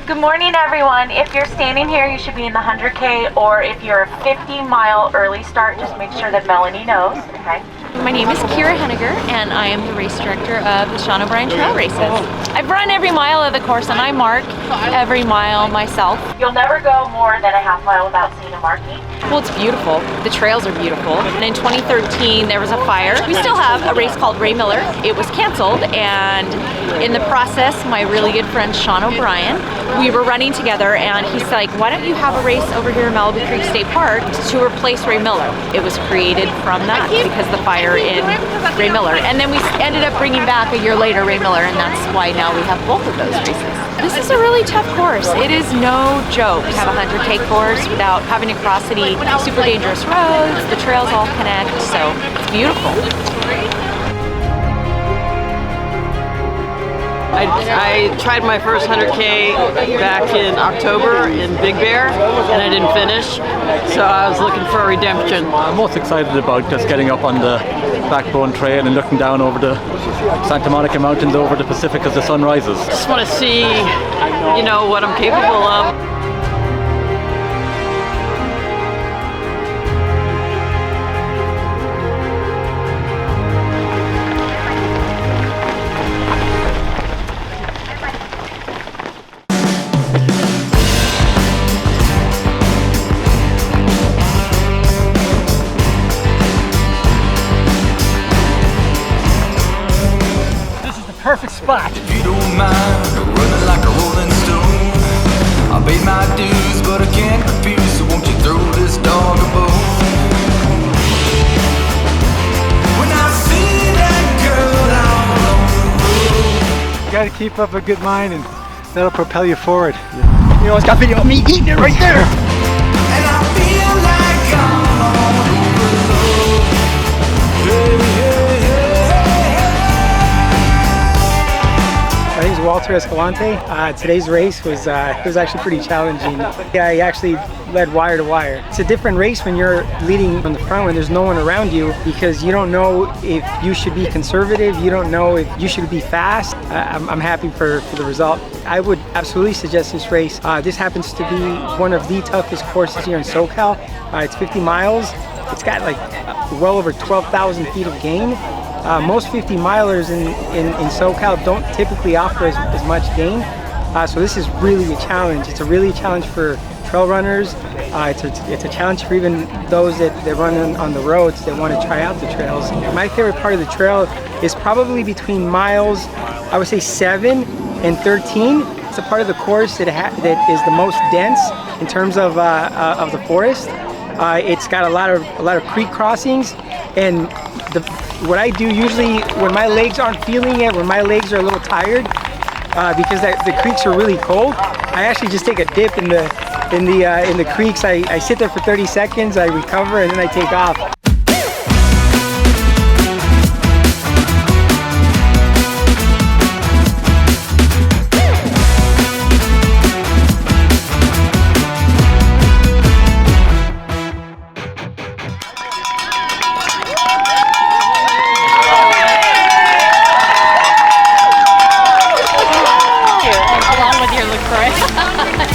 Good morning, everyone. If you're standing here, you should be in the 100K, or if you're a 50-mile early start, just make sure that Melanie knows, okay? My name is Henniger, and I am the race director of the Sean O'Brien Trail Races. I've run every mile of the course, and I mark every mile myself. You'll never go more than a half mile without seeing a marking. Well, it's beautiful. The trails are beautiful. And in 2013, there was a fire. We still have a race called Ray Miller. It was canceled, and in the process, my really good friend Sean O'Brien, we were running together, and he's like, why don't you have a race over here in Malibu Creek State Park to replace Ray Miller? It was created from that because of the fire in Ray Miller. And then we ended up bringing back a year later Ray Miller, and that's why now we have both of those races. This is a really tough course. It is no joke to have a 100K course without having to cross any super dangerous roads. The trails all connect, so it's beautiful. I tried my first 100K back in October in Big Bear, and I didn't finish, so I was looking for a redemption. I'm most excited about just getting up on the Backbone Trail and looking down over the Santa Monica Mountains over the Pacific as the sun rises. Just want to see, you know, what I'm capable of. Perfect spot. If you don't mind running like a rolling stone, I paid my dues, but I can't refuse. So won't you throw this dog a bone? When I see that girl out on the road, You gotta keep up a good mind, and that'll propel you forward. You know, it's got video of me eating it right there. and I feel like I'm on overload. Hey, hey, hey, hey. My name is Walter Escalante. Today's race was actually pretty challenging. Yeah, I actually led wire to wire. It's a different race when you're leading from the front when there's no one around you, because you don't know if you should be conservative, you don't know if you should be fast. I'm happy for the result. I would absolutely suggest this race. This happens to be one of the toughest courses here in SoCal. It's 50 miles. It's got like well over 12,000 feet of gain. Most 50 milers in SoCal don't typically offer as much gain, so this is really a challenge. It's a really challenge for trail runners. It's a challenge for even those that run on the roads that want to try out the trails. My favorite part of the trail is probably between miles, I would say 7 and 13. It's a part of the course that is the most dense in terms of the forest. It's got a lot of creek crossings, and what I do usually when my legs aren't feeling it, when my legs are a little tired, because the creeks are really cold, I actually just take a dip in the creeks. I sit there for 30 seconds, I recover, and then I take off.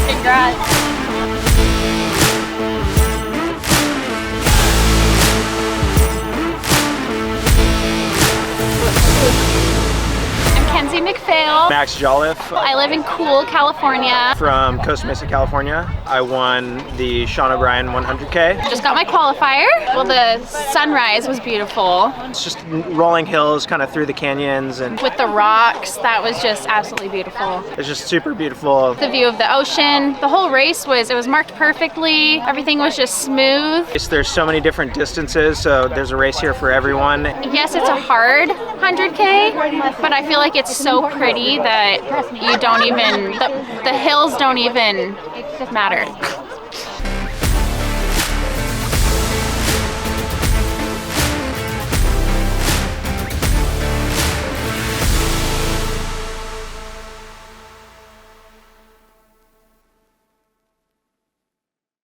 Congrats. McPhail. Max Jolliffe. I live in Cool, California. From Costa Mesa, California. I won the Sean O'Brien 100K. Just got my qualifier. Well, the sunrise was beautiful. It's just rolling hills kind of through the canyons, and with the rocks, that was just absolutely beautiful. it's just super beautiful. The view of the ocean. The whole race was marked perfectly. Everything was just smooth. There's so many different distances, so there's a race here for everyone. Yes, it's a hard 100K, but I feel like it's so pretty that you don't even, the hills don't even matter.